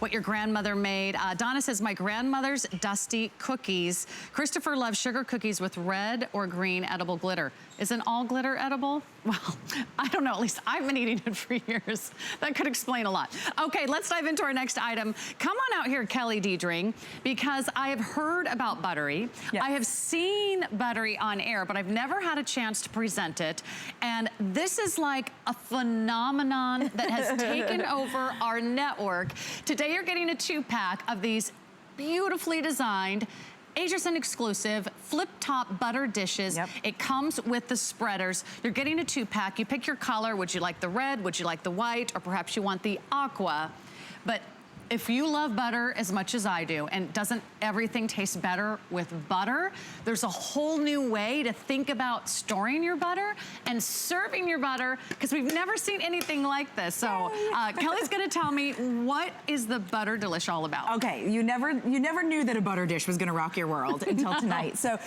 what your grandmother made. Donna says, my grandmother's dusty cookies. Christopher loves sugar cookies with red or green edible glitter. Isn't all glitter edible? Well, I don't know, at least I've been eating it for years. That could explain a lot. Okay, let's dive into our next item. Come on out here, Kelly Dedring, because I have heard about Butterie. Yes. I have seen Butterie on air, but I've never had a chance to present it. And this is like a phenomenon that has taken over our network. Today you're getting a 2-pack of these beautifully designed HSN exclusive FlipTop butter dishes. Yep. It comes with the spreaders. You're getting a 2-pack. You pick your color. Would you like the red? Would you like the white? Or perhaps you want the aqua? But if you love butter as much as I do, and doesn't everything taste better with butter, there's a whole new way to think about storing your butter and serving your butter, because we've never seen anything like this. So Kelly's gonna tell me, what is the butter delish all about? Okay, you never knew that a butter dish was gonna rock your world until tonight. So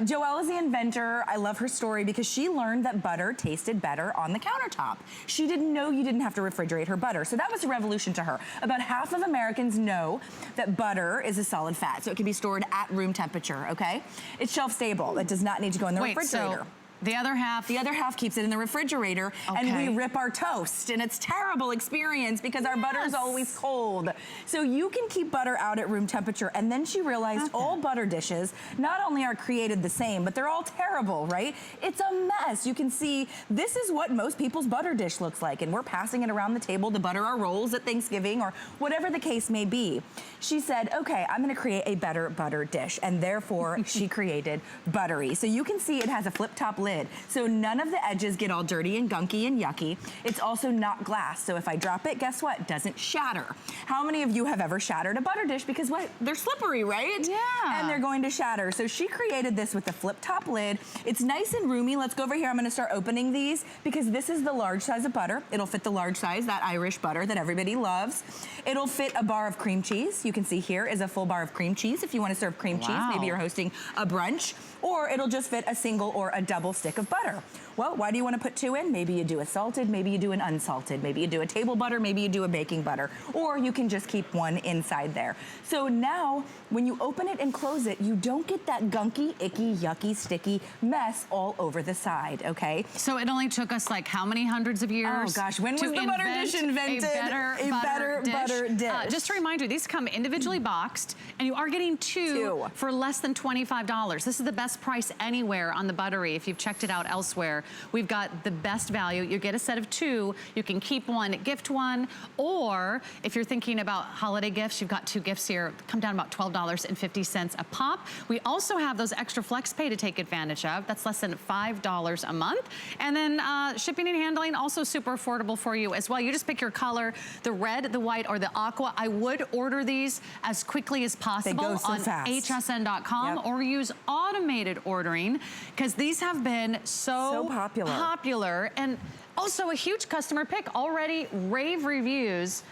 Joelle is the inventor. I love her story because she learned that butter tasted better on the countertop. She didn't know you didn't have to refrigerate her butter. So that was a revolution to her. About half of Americans know that butter is a solid fat, so it can be stored at room temperature, okay? It's shelf stable. It does not need to go in the refrigerator. So the other half? The other half keeps it in the refrigerator, and we rip our toast, and it's a terrible experience because our butter is always cold. So you can keep butter out at room temperature, and then she realized all butter dishes not only are created the same, but they're all terrible, right? It's a mess. You can see this is what most people's butter dish looks like, and we're passing it around the table to butter our rolls at Thanksgiving or whatever the case may be. She said, okay, I'm gonna create a better butter dish, and therefore she created Butterie. So you can see it has a flip-top lid, so none of the edges get all dirty and gunky and yucky. It's also not glass, so if I drop it, guess what? It doesn't shatter. How many of you have ever shattered a butter dish? Because what? They're slippery, right? Yeah. And they're going to shatter. So she created this with the flip-top lid. It's nice and roomy. Let's go over here. I'm gonna start opening these because this is the large size of butter. It'll fit the large size, that Irish butter that everybody loves. It'll fit a bar of cream cheese. You can see here is a full bar of cream cheese if you want to serve cream cheese. Maybe you're hosting a brunch. Or it'll just fit a single or a double stick of butter. Well, why do you want to put 2 in? Maybe you do a salted, maybe you do an unsalted, maybe you do a table butter, maybe you do a baking butter, or you can just keep 1 inside there. So now, when you open it and close it, you don't get that gunky, icky, yucky, sticky mess all over the side, okay? So it only took us like how many hundreds of years? Oh gosh, when was the butter dish invented? A better butter dish. Just to remind you, these come individually boxed, and you are getting 2 for less than $25. This is the best price anywhere on the Butterie. If you've checked it out elsewhere, we've got the best value. You get a set of 2. You can keep 1, gift 1, or if you're thinking about holiday gifts, you've got 2 gifts here. Come down about $12.50 a pop. We also have those extra flex pay to take advantage of. That's less than $5 a month. And then shipping and handling, also super affordable for you as well. You just pick your color, the red, the white, or the aqua. I would order these as quickly as possible on hsn.com or use automated ordering, because these have been so popular and also a huge customer pick. Already rave reviews,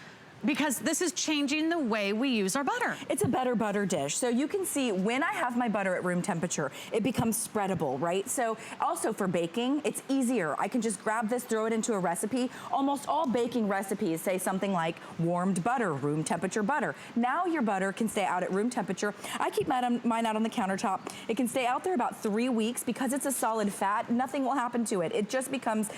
because this is changing the way we use our butter. It's a better butter dish. So you can see when I have my butter at room temperature, it becomes spreadable, right? So also for baking, it's easier. I can just grab this, throw it into a recipe. Almost all baking recipes say something like warmed butter, room temperature butter. Now your butter can stay out at room temperature. I keep mine out on the countertop. It can stay out there about 3 weeks because it's a solid fat. Nothing will happen to it. It just becomes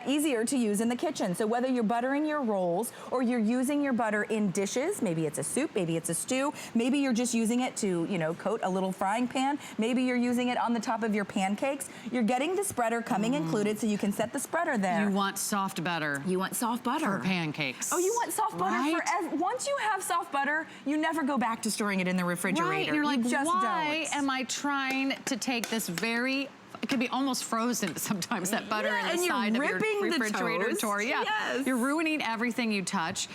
easier to use in the kitchen. So whether you're buttering your rolls or you're using your butter in dishes, maybe it's a soup, maybe it's a stew, maybe you're just using it to, you know, coat a little frying pan, maybe you're using it on the top of your pancakes, you're getting the spreader coming included, so you can set the spreader there. You want soft butter. You want soft butter. For pancakes. Oh, you want soft butter for once you have soft butter, you never go back to storing it in the refrigerator. Right, and you're like, why don't. am I trying to take this very, it could be almost frozen sometimes, that butter in the side of your refrigerator door. Yeah, you're ruining everything you touch.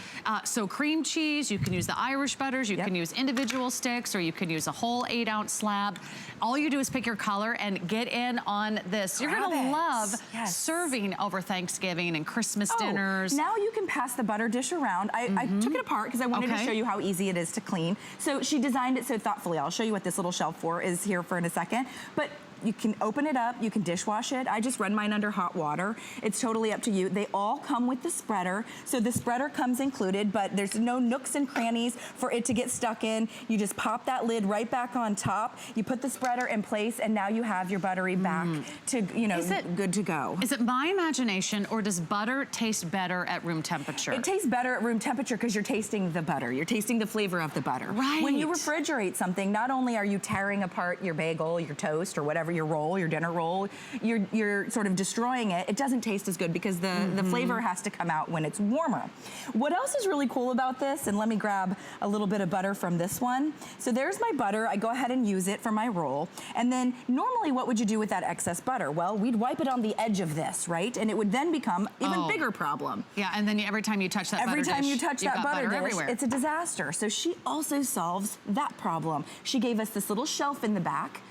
So cream cheese, you can use the Irish butters, you can use individual sticks, or you can use a whole 8-ounce slab. All you do is pick your color and get in on this. You're gonna love serving over Thanksgiving and Christmas dinners. Now you can pass the butter dish around. I took it apart because I wanted to show you how easy it is to clean. So she designed it so thoughtfully. I'll show you what this little shelf is here for in a second. But You can open it up, you can dishwash it. I just run mine under hot water. It's totally up to you. They all come with the spreader. So the spreader comes included, but there's no nooks and crannies for it to get stuck in. You just pop that lid right back on top. You put the spreader in place, and now you have your Butterie back to, you know, good to go. Is it my imagination, or does butter taste better at room temperature? It tastes better at room temperature because you're tasting the butter. You're tasting the flavor of the butter. Right. When you refrigerate something, not only are you tearing apart your bagel, your toast, or whatever, your roll, your dinner roll, you're sort of destroying it. It doesn't taste as good because the flavor has to come out when it's warmer. What else is really cool about this, and let me grab a little bit of butter from this one. So there's my butter. I go ahead and use it for my roll. And then normally what would you do with that excess butter? Well, we'd wipe it on the edge of this, right? And it would then become even bigger problem. Yeah, and then every time you touch that butter dish, you touch that butter dish, everywhere. It's a disaster. So she also solves that problem. She gave us this little shelf in the back,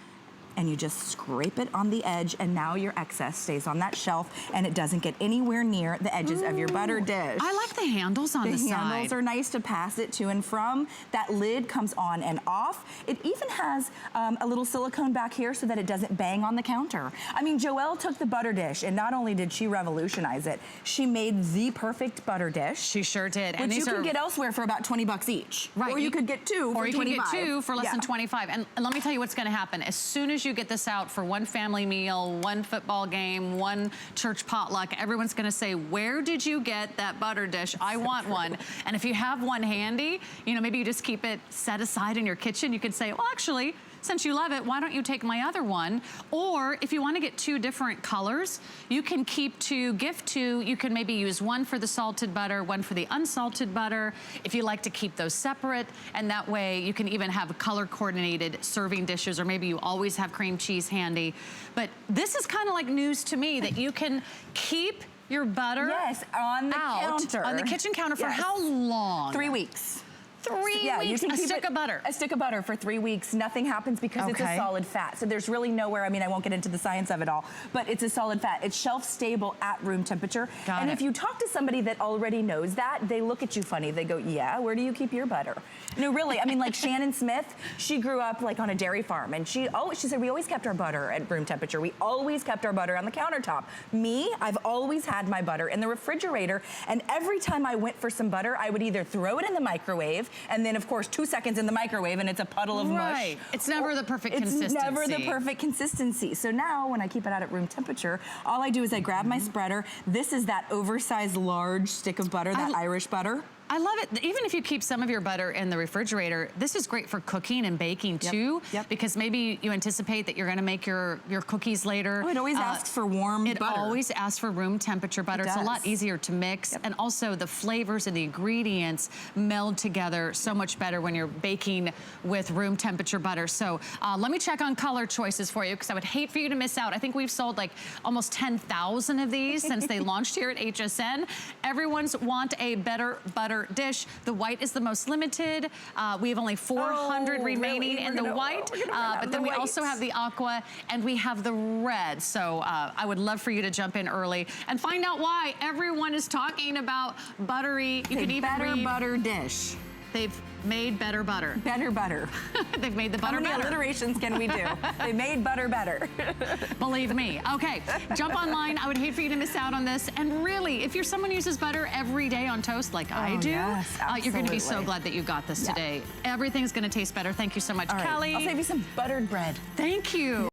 and you just scrape it on the edge, and now your excess stays on that shelf, and it doesn't get anywhere near the edges of your butter dish. I like the handles on the side. The handles are nice to pass it to and from. That lid comes on and off. It even has a little silicone back here so that it doesn't bang on the counter. I mean, Joelle took the butter dish, and not only did she revolutionize it, she made the perfect butter dish. She sure did. Which you can get elsewhere for about 20 bucks each. Right. Or you could get two for 25. Or you could get two for less than 25. And let me tell you what's gonna happen. As soon as you get this out for one family meal, one football game, one church potluck, everyone's gonna say, where did you get that butter dish? I want one. And if you have one handy, you know, maybe you just keep it set aside in your kitchen. You could say, well, actually, since you love it, why don't you take my other one? Or if you want to get two different colors, you can keep two, gift two. You can maybe use one for the salted butter, one for the unsalted butter, if you like to keep those separate. And that way you can even have color coordinated serving dishes, or maybe you always have cream cheese handy. But this is kind of like news to me that you can keep your butter on the counter. On the kitchen counter for how long? 3 weeks. 3 weeks, a stick of butter. A stick of butter for 3 weeks. Nothing happens because it's a solid fat. So there's really nowhere, I mean, I won't get into the science of it all, but it's a solid fat. It's shelf stable at room temperature. And if you talk to somebody that already knows that, they look at you funny. They go, yeah, where do you keep your butter? No, really, I mean, like Shannon Smith, she grew up like on a dairy farm, and she said, we always kept our butter at room temperature. We always kept our butter on the countertop. Me, I've always had my butter in the refrigerator, and every time I went for some butter, I would either throw it in the microwave, and then of course 2 seconds in the microwave and it's a puddle of mush. It's never the perfect consistency. It's never the perfect consistency. So now when I keep it out at room temperature, all I do is I grab my spreader. This is that oversized large stick of butter, that Irish butter. I love it. Even if you keep some of your butter in the refrigerator, this is great for cooking and baking too, because maybe you anticipate that you're gonna make your cookies later. Oh, it always asks for warm butter. It always asks for room temperature butter. It's a lot easier to mix. And also the flavors and the ingredients meld together so much better when you're baking with room temperature butter. So let me check on color choices for you, because I would hate for you to miss out. I think we've sold like almost 10,000 of these since they launched here at HSN. Everyone's want a better butter dish. The white is the most limited. We have only 400 remaining in the white, but then we also have the aqua and we have the red. So I would love for you to jump in early and find out why everyone is talking about Butterie. You can even read butter dish. They've made better butter. Better butter. They've made the butter better. How many alliterations can we do? They made butter better. Believe me. Okay, jump online. I would hate for you to miss out on this. And really, if you're someone who uses butter every day on toast like I do, you're going to be so glad that you got this today. Everything's going to taste better. Thank you so much, Kelly. I'll save you some buttered bread. Thank you.